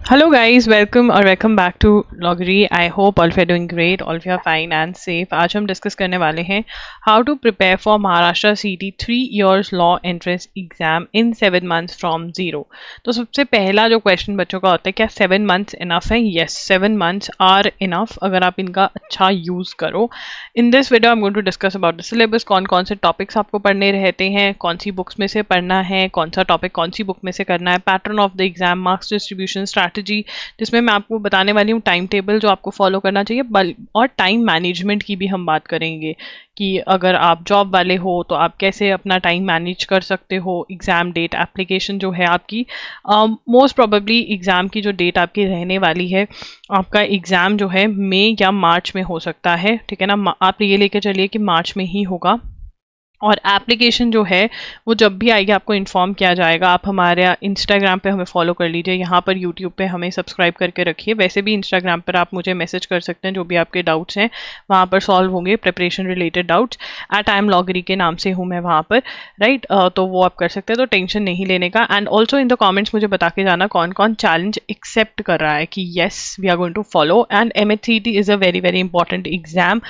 Hello guys, welcome back to Loggery. I hope all of you are doing great, all of you are fine and safe. आज हम discuss करने वाले हैं how to prepare for Maharashtra CET 3 years law entrance exam in 7 months from zero. तो सबसे पहला जो question बच्चों का होता है, क्या 7 months इनफ है? यस, 7 months आर इनफ अगर आप इनका अच्छा यूज करो। In this video I am going to discuss about the syllabus, कौन कौन से टॉपिक्स आपको पढ़ने रहते हैं, कौन सी बुक्स में से पढ़ना है, कौन सा टॉपिक कौन सी बुक में से करना है, pattern of the exam, marks distribution strategy, जिसमें मैं आपको बताने वाली हूँ टाइम टेबल जो आपको फॉलो करना चाहिए, और टाइम मैनेजमेंट की भी हम बात करेंगे कि अगर आप जॉब वाले हो तो आप कैसे अपना टाइम मैनेज कर सकते हो। एग्ज़ाम डेट एप्लीकेशन जो है आपकी, मोस्ट प्रोबेबली एग्ज़ाम की जो डेट आपकी रहने वाली है, आपका एग्ज़ाम जो है मई या मार्च में हो सकता है, ठीक है ना। आप ये लेके चलिए कि मार्च में ही होगा, और एप्लीकेशन जो है वो जब भी आएगी आपको इन्फॉर्म किया जाएगा। आप हमारे इंस्टाग्राम पे हमें फॉलो कर लीजिए, यहाँ पर यूट्यूब पे हमें सब्सक्राइब करके रखिए। वैसे भी इंस्टाग्राम पर आप मुझे मैसेज कर सकते हैं, जो भी आपके डाउट्स हैं वहाँ पर सॉल्व होंगे, प्रिपरेशन रिलेटेड डाउट्स। @loggery के नाम से हूँ मैं वहाँ पर, राइट। तो वो आप कर सकते हैं, तो टेंशन नहीं लेने का। And also in the comments मुझे बता के जाना कौन कौन चैलेंज एक्सेप्ट कर रहा है कि yes we are going to follow. And MHCET is a very very important exam.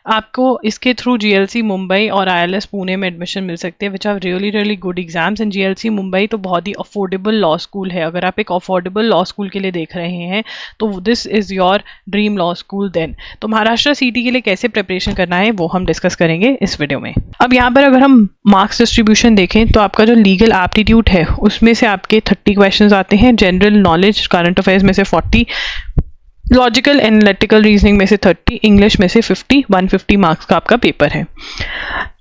आपको इसके थ्रू GLC मुंबई और ILS पुणे में एडमिशन मिल सकते हैं, which are really really good exams. And GLC Mumbai तो बहुत ही अफोर्डेबल लॉ स्कूल है। अगर आप एक अफोर्डेबल लॉ स्कूल के लिए देख रहे हैं तो this is your dream law school then. तो महाराष्ट्र सीटी के लिए कैसे प्रिपरेशन करना है वो हम डिस्कस करेंगे इस वीडियो में। अब यहाँ पर अगर हम मार्क्स डिस्ट्रीब्यूशन देखें तो आपका जो लीगल एप्टीट्यूड है उसमें से आपके 30 क्वेश्चन आते हैं, जनरल नॉलेज करंट अफेयर्स में से 40, लॉजिकल एनालिटिकल रीजनिंग में से 30, इंग्लिश में से 50, 150 मार्क्स का आपका पेपर है।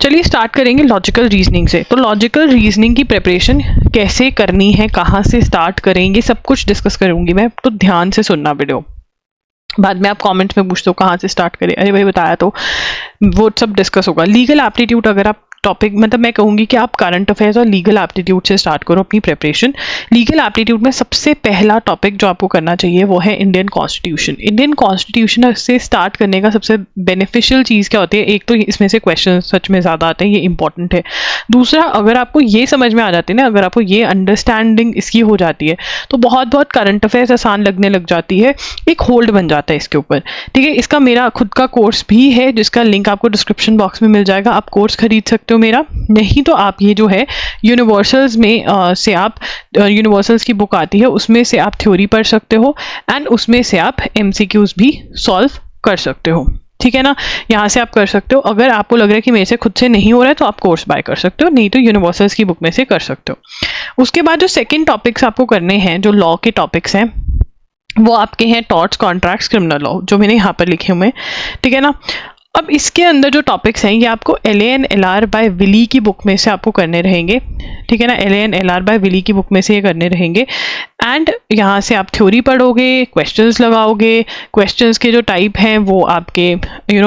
चलिए स्टार्ट करेंगे लॉजिकल रीजनिंग से। तो लॉजिकल रीजनिंग की प्रिपरेशन कैसे करनी है, कहाँ से स्टार्ट करेंगे, सब कुछ डिस्कस करूंगी मैं, तो ध्यान से सुनना वीडियो। बाद में आप कमेंट्स में पूछते हो कहाँ से स्टार्ट करें, अरे भाई बताया तो, वो सब डिस्कस होगा। लीगल एप्टीट्यूड अगर आप टॉपिक, मतलब मैं कहूँगी कि आप करंट अफेयर्स और लीगल एप्टीट्यूड से स्टार्ट करो अपनी प्रिपरेशन। लीगल एप्टीट्यूड में सबसे पहला टॉपिक जो आपको करना चाहिए वो है इंडियन कॉन्स्टिट्यूशन। इंडियन कॉन्स्टिट्यूशन से स्टार्ट करने का सबसे बेनिफिशियल चीज़ क्या होती है, एक तो इसमें से क्वेश्चन सच में ज़्यादा आते हैं, ये इंपॉर्टेंट है। दूसरा, अगर आपको ये समझ में आ जाती है ना, अगर आपको ये अंडरस्टैंडिंग इसकी हो जाती है तो बहुत बहुत करंट अफेयर्स आसान लगने लग जाती है, एक होल्ड बन जाता है इसके ऊपर, ठीक है। इसका मेरा खुद का कोर्स भी है जिसका लिंक आपको डिस्क्रिप्शन बॉक्स में मिल जाएगा, आप कोर्स खरीद सकते हो मेरा। नहीं तो आप ये जो है यूनिवर्सल्स में से आप यूनिवर्सल्स की बुक आती है उसमें से आप थ्योरी पढ़ सकते हो, एंड उसमें से आप MCQs भी सॉल्व कर सकते हो, ठीक है ना। यहाँ से आप कर सकते हो। अगर आपको लग रहा है कि मेरे से खुद से नहीं हो रहा है तो आप कोर्स बाय कर सकते हो, नहीं तो यूनिवर्सल्स की बुक में से कर सकते हो। उसके बाद जो सेकेंड टॉपिक्स आपको करने हैं, जो लॉ के टॉपिक्स हैं, वो आपके हैं टॉर्ट्स, कॉन्ट्रैक्ट्स, क्रिमिनल लॉ, जो मैंने यहाँ पर लिखे हुए हैं, ठीक है ना। अब इसके अंदर जो टॉपिक्स हैं ये आपको LA & LR बाय विली की बुक में से आपको करने रहेंगे, ठीक है ना। LA & LR बाय विली की बुक में से ये करने रहेंगे। एंड यहाँ से आप थ्योरी पढ़ोगे, क्वेश्चंस लगाओगे। क्वेश्चंस के जो टाइप हैं वो आपके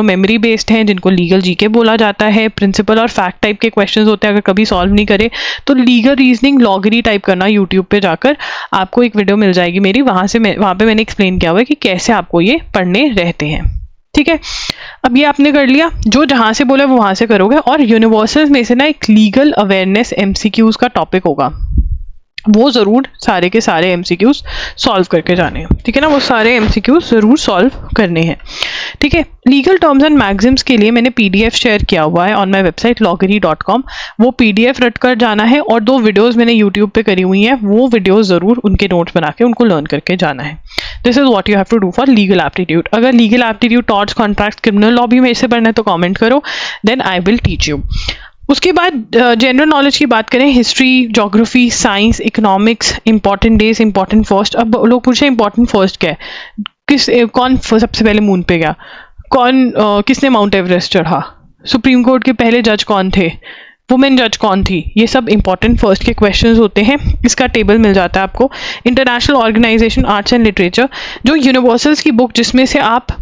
मेमोरी बेस्ड हैं, जिनको लीगल GK बोला जाता है। प्रिंसिपल और फैक्ट टाइप के क्वेश्चंस होते हैं, अगर कभी सॉल्व नहीं करे तो लीगल रीजनिंग लॉगरी टाइप करना, यूट्यूब पे जाकर आपको एक वीडियो मिल जाएगी मेरी, वहाँ पे मैंने एक्सप्लेन किया हुआ है कि कैसे आपको ये पढ़ने रहते हैं, ठीक है। अब ये आपने कर लिया, जो जहाँ से बोला वो वहाँ से करोगे। और यूनिवर्सल्स में से ना एक लीगल अवेयरनेस MCQs का टॉपिक होगा, वो ज़रूर सारे के सारे MCQs सॉल्व करके जाने हैं, ठीक है ना। वो सारे MCQs ज़रूर सॉल्व करने हैं, ठीक है। लीगल टर्म्स एंड मैगजिम्स के लिए मैंने PDF शेयर किया हुआ है ऑन माई वेबसाइट loggery.com, वो PDF रट कर जाना है। और 2 वीडियोज़ मैंने यूट्यूब पे करी हुई हैं, वो वीडियोज़ ज़रूर उनके नोट्स बना के उनको लर्न करके जाना है। This is what you have to do for legal aptitude. अगर legal aptitude, torts, contracts, criminal law भी मेरे से पढ़ना है तो कॉमेंट करो, then I will teach you. उसके बाद जनरल नॉलेज की बात करें, history, geography, science, economics, important days, important first. अब लोग पूछे इंपॉर्टेंट फर्स्ट क्या है, कौन सबसे पहले मून पे गया, किसने माउंट एवरेस्ट चढ़ा, सुप्रीम कोर्ट के पहले जज कौन थे, वुमेन जज कौन थी, ये सब इंपॉर्टेंट फर्स्ट के क्वेश्चंस होते हैं। इसका टेबल मिल जाता है आपको। International organization, arts and literature, जो यूनिवर्सल्स की बुक जिसमें से आप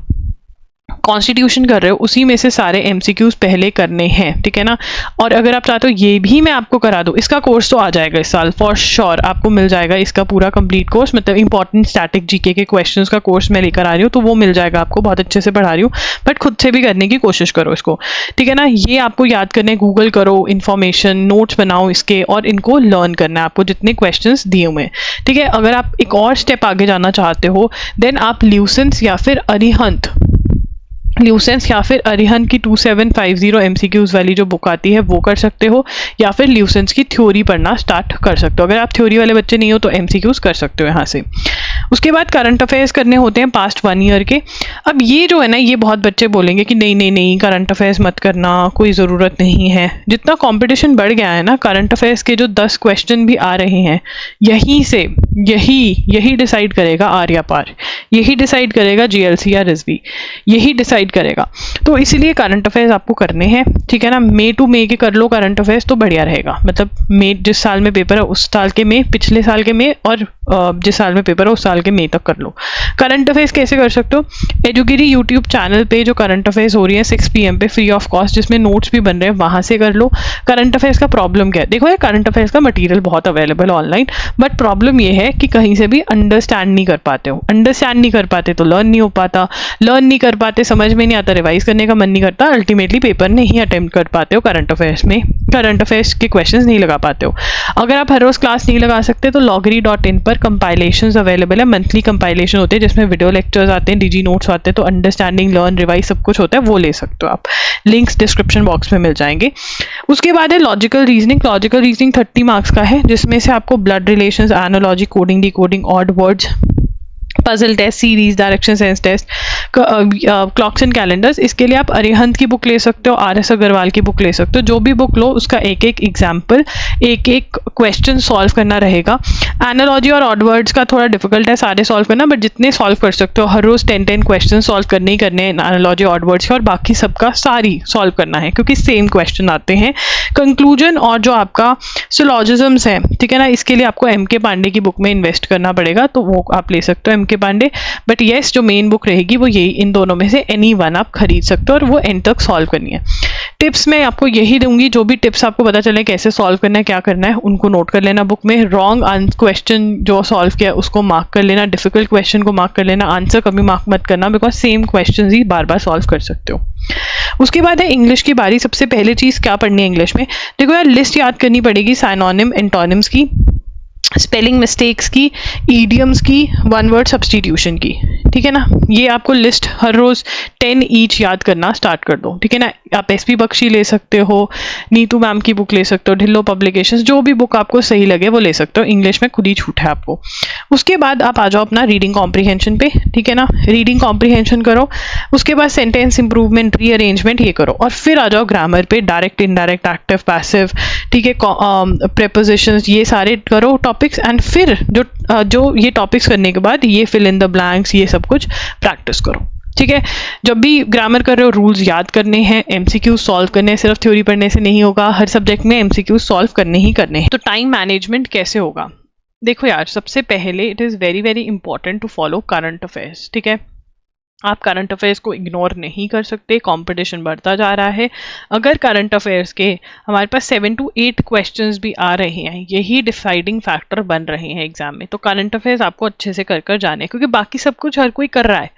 कॉन्स्टिट्यूशन कर रहे हो उसी में से सारे एमसीक्यूज पहले करने हैं, ठीक है ना। और अगर आप चाहते हो ये भी मैं आपको करा दूँ, इसका कोर्स तो आ जाएगा इस साल फॉर श्योर, आपको मिल जाएगा इसका पूरा कंप्लीट कोर्स, मतलब इंपॉर्टेंट स्टैटिक जीके के क्वेश्चंस का कोर्स मैं लेकर आ रही हूँ, तो वो मिल जाएगा आपको, बहुत अच्छे से पढ़ा रही हूँ। बट खुद से भी करने की कोशिश करो इसको, ठीक है ना। ये आपको याद करने, गूगल करो इन्फॉर्मेशन, नोट्स बनाओ इसके और इनको लर्न करना है आपको जितने क्वेश्चंस दिए हुए हैं, ठीक है। अगर आप एक और स्टेप आगे जाना चाहते हो देन आप ल्यूसेंस या फिर अरिहंत की 2750 एमसीक्यूज वाली जो बुक आती है वो कर सकते हो, या फिर ल्यूसेंस की थ्योरी पढ़ना स्टार्ट कर सकते हो। अगर आप थ्योरी वाले बच्चे नहीं हो तो एमसीक्यूज कर सकते हो यहाँ से। उसके बाद करंट अफेयर्स करने होते हैं पास्ट 1 ईयर के। अब ये जो है ना, ये बहुत बच्चे बोलेंगे कि नहीं नहीं नहीं करंट अफेयर्स मत करना, कोई ज़रूरत नहीं है। जितना कंपटीशन बढ़ गया है ना, करंट अफेयर्स के जो 10 क्वेश्चन भी आ रहे हैं, यहीं से यही डिसाइड करेगा आर्या पार, यही डिसाइड करेगा जीएलसी या रिजवी, यही डिसाइड करेगा। तो इसीलिए करंट अफेयर्स आपको करने हैं, ठीक है ना। मे टू मे के कर लो करंट अफेयर्स तो बढ़िया रहेगा, मतलब मे जिस साल में पेपर है उस साल के मे, पिछले साल के मे, और जिस साल में पेपर है उस साल के मे तक कर लो। करंट अफेयर्स कैसे कर सकते हो? एजुगिरी यूट्यूब चैनल पे जो करंट अफेयर्स हो रही है 6 PM पे फ्री ऑफ कॉस्ट, जिसमें नोट्स भी बन रहे हैं, वहां से कर लो। करंट अफेयर्स का प्रॉब्लम क्या है? देखो यार, करंट अफेयर्स का मटेरियल बहुत अवेलेबल ऑनलाइन, बट प्रॉब्लम ये है कि कहीं से भी अंडरस्टैंड नहीं कर पाते हो। अंडरस्टैंड नहीं कर पाते तो लर्न नहीं हो पाता, लर्न नहीं कर पाते समझ में नहीं आता, रिवाइज करने का मन नहीं करता, अल्टीमेटली पेपर नहीं अटेम्प्ट कर पाते हो करंट अफेयर्स में, करंट अफेयर्स के क्वेश्चंस नहीं लगा पाते हो। अगर आप हर रोज क्लास नहीं लगा सकते तो loggery.in पर कंपाइलेशंस अवेलेबल है, मंथली कंपाइलेशन होते हैं जिसमें वीडियो लेक्चर्स आते हैं, डिजी नोट्स आते हैं, तो अंडरस्टैंडिंग, लर्न, रिवाइज सब कुछ होता है, वो ले सकते हो आप। लिंक्स डिस्क्रिप्शन बॉक्स में मिल जाएंगे। उसके बाद है logical reasoning. Logical reasoning 30 marks का है, जिसमें से आपको blood relations, analogy, coding, decoding, odd words, puzzle test, series, direction sense test, clocks and calendars, इसके लिए आप अरिहंत की बुक ले सकते हो, RS अग्रवाल की बुक ले सकते हो। जो भी बुक लो उसका एक एक एग्जाम्पल, एक एक क्वेश्चन सॉल्व करना रहेगा। एनालॉजी और ऑड वर्ड्स का थोड़ा डिफिकल्ट है सारे सॉल्व करना, बट जितने सॉल्व कर सकते हो, हर रोज 10 क्वेश्चन सॉल्व करने ही करने हैं एनालॉजी ऑड वर्ड्स के, और बाकी सबका सारी सॉल्व करना है क्योंकि सेम क्वेश्चन आते हैं। कंक्लूजन और जो आपका सिलॉजिज्म्स है, ठीक है ना, इसके लिए आपको MK पांडे की बुक में इन्वेस्ट करना पड़ेगा, तो वो आप ले सकते हो MK पांडे। बट येस, जो मेन बुक रहेगी वो यही, इन दोनों में से एनी वन आप खरीद सकते हो और वो एंड तक सॉल्व करनी है। टिप्स मैं आपको यही दूंगी, जो भी टिप्स आपको पता चले कैसे सॉल्व करना है, क्या करना है, उनको नोट कर लेना बुक में। रॉन्ग क्वेश्चन जो सॉल्व किया उसको मार्क कर लेना, डिफिकल्ट क्वेश्चन को मार्क कर लेना, आंसर कभी मार्क मत करना, because same question he bar bar solve कर सकते हो। उसके बाद है इंग्लिश की बारी। सबसे पहले चीज़ क्या पढ़नी है इंग्लिश में? देखो यार, लिस्ट याद करनी पड़ेगी साइनोनिम, एंटोनिम्स की, स्पेलिंग मिस्टेक्स की, ईडियम्स की, वन वर्ड सब्स्टिट्यूशन की, ठीक है ना। ये आपको लिस्ट हर रोज 10 ईच याद करना स्टार्ट कर दो, ठीक है ना। आप SP बख्शी ले सकते हो, नीतू मैम की बुक ले सकते हो, ढिल्लो पब्लिकेशंस, जो भी बुक आपको सही लगे वो ले सकते हो। इंग्लिश में खुद ही छूट है आपको। उसके बाद आप आ जाओ अपना रीडिंग कॉम्प्रीहेंशन पे, ठीक है ना। रीडिंग कॉम्प्रीहेंशन करो, उसके बाद सेंटेंस इंप्रूवमेंट, रीअरेंजमेंट, ये करो, और फिर आ जाओ ग्रामर पे, डायरेक्ट, इनडायरेक्ट, एक्टिव, पैसिव, ठीक है, प्रेपोजिशंस, ये सारे करो टॉपिक्स। एंड फिर जो ये टॉपिक्स करने के बाद ये फिल इन द ब्लैंक्स, ये सब कुछ प्रैक्टिस करो, ठीक है। जब भी ग्रामर कर रहे हो रूल्स याद करने हैं, MCQ सॉल्व करने हैं, सिर्फ थ्योरी पढ़ने से नहीं होगा, हर सब्जेक्ट में MCQ सॉल्व करने ही करने हैं। तो टाइम मैनेजमेंट कैसे होगा? देखो यार, सबसे पहले it is very very important to follow current affairs, ठीक है। आप करंट अफेयर्स को इग्नोर नहीं कर सकते, कंपटीशन बढ़ता जा रहा है। अगर करंट अफेयर्स के हमारे पास 7 to 8 क्वेश्चंस भी आ रहे हैं, यही डिसाइडिंग फैक्टर बन रहे हैं एग्जाम में, तो करंट अफेयर्स आपको अच्छे से कर जाने हैं, क्योंकि बाकी सब कुछ हर कोई कर रहा है।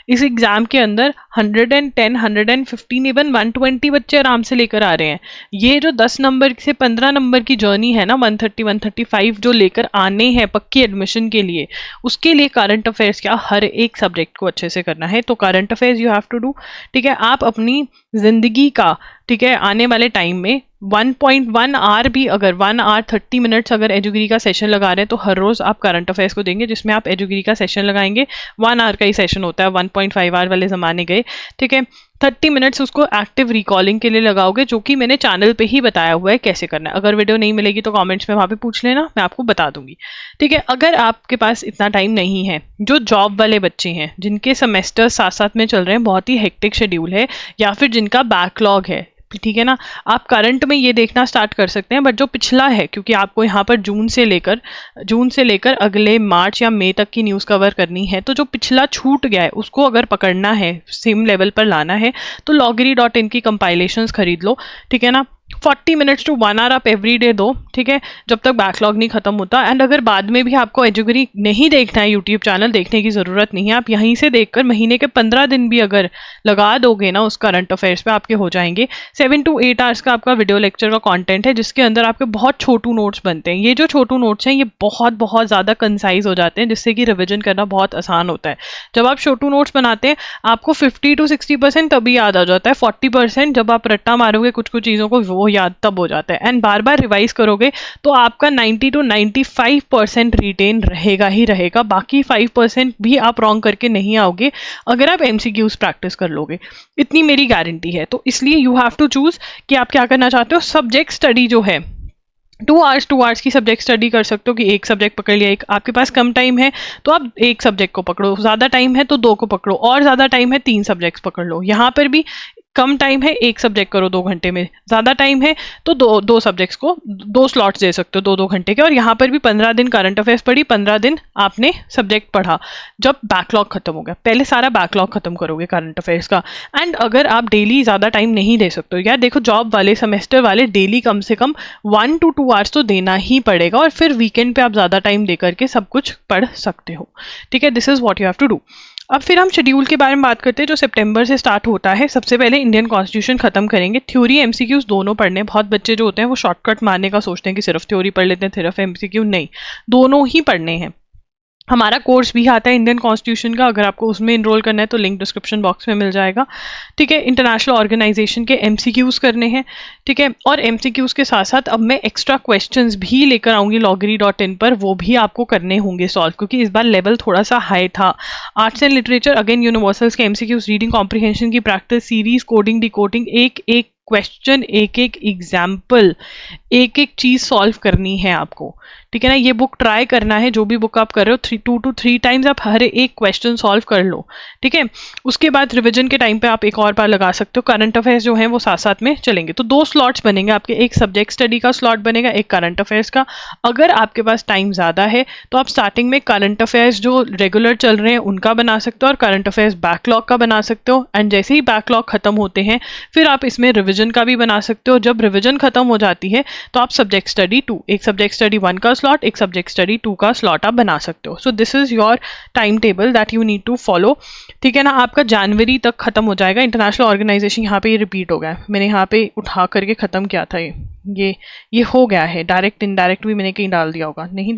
इस एग्जाम के अंदर 110, 115, इवन 120 बच्चे आराम से लेकर आ रहे हैं। ये जो 10 नंबर से 15 नंबर की जर्नी है ना, 130, 135 जो लेकर आने हैं पक्की एडमिशन के लिए, उसके लिए करंट अफेयर्स क्या, हर एक सब्जेक्ट को अच्छे से करना है। तो current affairs you have to do, ठीक है। आप अपनी जिंदगी का, ठीक है, आने वाले टाइम में 1.1 आवर भी, अगर 1 hour 30 minutes अगर एजुगिरी का सेशन लगा रहे हैं, तो हर रोज आप करंट अफेयर्स को देंगे, जिसमें आप एजुगिरी का सेशन लगाएंगे। 1 hour का ही सेशन होता है, 1.5 hour वाले जमाने गए, ठीक है। 30 minutes उसको एक्टिव रिकॉलिंग के लिए लगाओगे, जो कि मैंने चैनल पे ही बताया हुआ है कैसे करना है। अगर वीडियो नहीं मिलेगी तो कमेंट्स में वहाँ पे पूछ लेना, मैं आपको बता दूंगी, ठीक है। अगर आपके पास इतना टाइम नहीं है, जो जॉब वाले बच्चे हैं, जिनके सेमेस्टर साथ साथ में चल रहे हैं, बहुत ही हेक्टिक शेड्यूल है, या फिर जिनका बैकलॉग है, ठीक है ना। आप करंट में ये देखना स्टार्ट कर सकते हैं, बट जो पिछला है, क्योंकि आपको यहाँ पर जून से लेकर अगले मार्च या मई तक की न्यूज़ कवर करनी है, तो जो पिछला छूट गया है उसको अगर पकड़ना है, सेम लेवल पर लाना है, तो loggery.in की कंपाइलेशंस खरीद लो, ठीक है ना। 40 मिनट्स टू 1 आवर आप एवरी डे दो, ठीक है, जब तक बैकलॉग नहीं खत्म होता। एंड अगर बाद में भी आपको एजुगरी नहीं देखना है, यूट्यूब चैनल देखने की जरूरत नहीं है, आप यहीं से देखकर महीने के 15 दिन भी अगर लगा दोगे ना उस करंट अफेयर्स पे, आपके हो जाएंगे। 7 to 8 आवर्स का आपका वीडियो लेक्चर का कंटेंट है, जिसके अंदर आपके बहुत छोटू नोट्स बनते हैं। ये जो छोटू नोट्स हैं ये बहुत बहुत ज़्यादा कंसाइज हो जाते हैं, जिससे कि रिविजन करना बहुत आसान होता है। जब आप छोटू नोट्स बनाते हैं आपको 50 to 60% तभी याद आ जाता है, 40% जब आप रट्टा मारोगे कुछ कुछ चीज़ों को वो याद तब हो जाता है। एंड बार बार रिवाइज करोगे तो आपका 90 to 95% रिटेन रहेगा ही रहेगा। बाकी 5% भी आप रॉन्ग करके नहीं आओगे अगर आप एमसीक्यूज प्रैक्टिस कर लोगे, इतनी मेरी गारंटी है। तो इसलिए यू हैव टू चूज कि आप क्या करना चाहते हो। सब्जेक्ट स्टडी जो है 2 आवर्स की सब्जेक्ट स्टडी कर सकते हो, कि एक सब्जेक्ट पकड़ लिया, एक आपके पास कम टाइम है तो आप एक सब्जेक्ट को पकड़ो, ज़्यादा टाइम है तो 2 को पकड़ो, और ज़्यादा टाइम है 3 सब्जेक्ट्स पकड़ लो। यहाँ पर भी कम टाइम है एक सब्जेक्ट करो 2 घंटे में, ज़्यादा टाइम है तो दो सब्जेक्ट्स को 2 स्लॉट्स दे सकते हो 2 घंटे के। और यहाँ पर भी 15 दिन करंट अफेयर्स पढ़ी, 15 दिन आपने सब्जेक्ट पढ़ा जब बैकलॉग खत्म हो गया। पहले सारा बैकलॉग खत्म करोगे करंट अफेयर्स का। एंड अगर आप डेली ज़्यादा टाइम नहीं दे सकते हो, यार देखो जॉब वाले सेमेस्टर वाले डेली कम से कम 1 to 2 आवर्स तो देना ही पड़ेगा, और फिर वीकेंड पे आप ज़्यादा टाइम दे करके सब कुछ पढ़ सकते हो, ठीक है। This is what you have to do. अब फिर हम शेड्यूल के बारे में बात करते हैं, जो सितंबर से स्टार्ट होता है। सबसे पहले इंडियन कॉन्स्टिट्यूशन खत्म करेंगे। थ्योरी एमसीक्यूज दोनों पढ़ने। बहुत बच्चे जो होते हैं वो शॉर्टकट मारने का सोचते हैं कि सिर्फ थ्योरी पढ़ लेते हैं सिर्फ एमसीक्यू, नहीं, दोनों ही पढ़ने हैं। हमारा कोर्स भी आता है इंडियन कॉन्स्टिट्यूशन का, अगर आपको उसमें इनरोल करना है तो लिंक डिस्क्रिप्शन बॉक्स में मिल जाएगा, ठीक है। इंटरनेशनल ऑर्गेनाइजेशन के एमसीक्यूज करने हैं, ठीक है। और एमसीक्यूज के साथ साथ अब मैं एक्स्ट्रा क्वेश्चंस भी लेकर आऊंगी loggery.in पर, वो भी आपको करने होंगे सॉल्व, क्योंकि इस बार लेवल थोड़ा सा हाई था। Arts and literature again universals के एमसीक्यूज, रीडिंग कॉम्प्रिहेंशन की प्रैक्टिस, सीरीज, कोडिंग, डिकोडिंग, एक एक क्वेश्चन, एक एक एग्जाम्पल, एक एक चीज सॉल्व करनी है आपको, ठीक है ना। ये बुक ट्राई करना है, जो भी बुक आप कर रहे हो 2 to 3 टाइम्स आप हर एक क्वेश्चन सॉल्व कर लो, ठीक है। उसके बाद रिवीजन के टाइम पे आप एक और बार लगा सकते हो। करंट अफेयर्स जो है वो साथ साथ में चलेंगे, तो 2 स्लॉट्स बनेंगे आपके, एक सब्जेक्ट स्टडी का स्लॉट बनेगा, एक करंट अफेयर्स का। अगर आपके पास टाइम ज़्यादा है तो आप स्टार्टिंग में करंट अफेयर्स जो रेगुलर चल रहे हैं उनका बना सकते हो, और करंट अफेयर्स बैकलॉग का बना सकते हो। एंड जैसे ही बैकलॉग खत्म होते हैं फिर आप इसमें रिविजन का भी बना सकते हो। जब रिविजन खत्म हो जाती है तो आप सब्जेक्ट स्टडी 2, एक सब्जेक्ट स्टडी 1 का स्लॉट, एक सब्जेक्ट स्टडी 2 का स्लॉट आप बना सकते हो। So this is your time table that you need to follow, ठीक है ना। आपका जनवरी तक खत्म हो जाएगा। इंटरनेशनल ऑर्गेनाइजेशन यहाँ पे ये रिपीट हो गया है, मैंने यहाँ पे उठा करके खत्म किया था, ये हो गया है। डायरेक्ट इनडायरेक्ट भी मैंने कहीं डाल दिया होगा, नहीं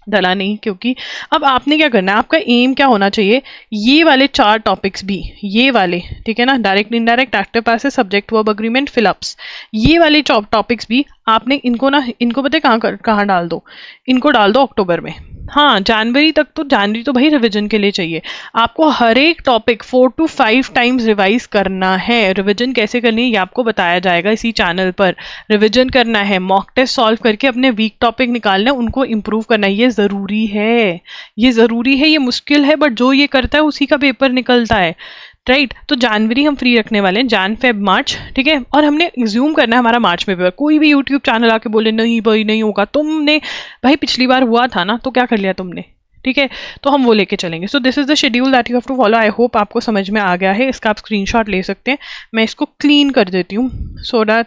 डाला नहीं, क्योंकि अब आपने क्या करना है, आपका एम क्या होना चाहिए, ये वाले 4 टॉपिक्स भी, ये वाले, ठीक है ना, direct indirect, active passive, subject verb agreement, fill-ups, ये वाले टॉपिक्स भी आपने इनको पता है कहाँ डाल दो, इनको डाल दो अक्टूबर में। हाँ, जनवरी तो भाई रिवीजन के लिए चाहिए। आपको हर एक टॉपिक 4 to 5 टाइम्स रिवाइज करना है। रिवीजन कैसे करनी है ये आपको बताया जाएगा इसी चैनल पर। रिवीजन करना है, मॉक टेस्ट सॉल्व करके अपने वीक टॉपिक निकालना है, उनको इम्प्रूव करना है। ये ज़रूरी है, ये मुश्किल है, बट जो ये करता है उसी का पेपर निकलता है, राइट। तो जनवरी हम फ्री रखने वाले हैं, जन फेब मार्च, ठीक है। और हमने एज्यूम करना है हमारा मार्च में पेपर। कोई भी यूट्यूब चैनल आके बोले नहीं भाई नहीं होगा, तुमने भाई पिछली बार हुआ था ना, तो क्या कर लिया तुमने, ठीक है। तो हम वो लेके चलेंगे। So this is the schedule that you have to follow. I hope आपको समझ में आ गया है। इसका आप स्क्रीनशॉट ले सकते हैं, मैं इसको क्लीन कर देती हूँ सो दैट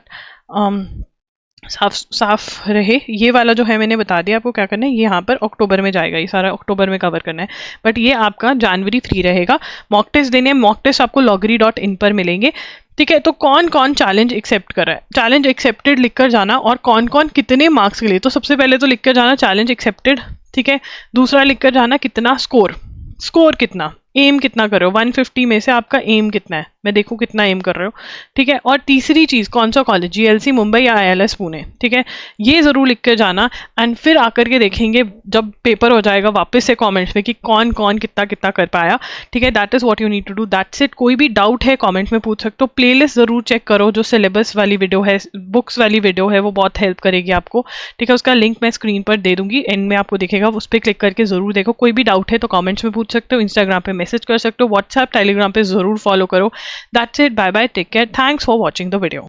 साफ रहे। ये वाला जो है मैंने बता दिया आपको क्या करना है, ये यहाँ पर अक्टूबर में जाएगा, ये सारा अक्टूबर में कवर करना है, बट ये आपका जनवरी फ्री रहेगा। मॉक टेस्ट देने, मॉक टेस्ट आपको loggery.in पर मिलेंगे, ठीक है। तो कौन कौन चैलेंज एक्सेप्ट कर रहा है, चैलेंज एक्सेप्टेड लिख कर जाना, और कौन कौन कितने मार्क्स के लिए। तो सबसे पहले तो लिख कर जाना चैलेंज एक्सेप्टेड, ठीक है। दूसरा लिख कर जाना कितना स्कोर कितना, एम कितना कर रहे हो, 150 में से आपका एम कितना है, मैं देखूँ कितना एम कर रहे हो, ठीक है। और तीसरी चीज़ कौन सा कॉलेज, जीएलसी मुंबई या आईएलएस पुणे, ठीक है, ये ज़रूर लिख कर जाना। एंड फिर आकर के देखेंगे जब पेपर हो जाएगा वापस से कमेंट्स में कि कौन कौन कितना कितना कर पाया, ठीक है। That is what you need to do, that's it. कोई भी डाउट है कमेंट में पूछ सकते हो। प्लेलिस्ट ज़रूर चेक करो, जो सिलेबस वाली वीडियो है, बुक्स वाली वीडियो है, वो बहुत हेल्प करेगी आपको, ठीक है। उसका लिंक मैं स्क्रीन पर दे दूंगी, एंड में आपको दिखेगा, उस पर क्लिक करके ज़रूर देखो। कोई भी डाउट है तो कमेंट्स में पूछ सकते हो, इंस्टाग्राम पर मैसेज कर सकते हो, व्हाट्सएप टेलीग्राम पे ज़रूर फॉलो करो। That's it. Bye bye. Take care. Thanks for watching the video.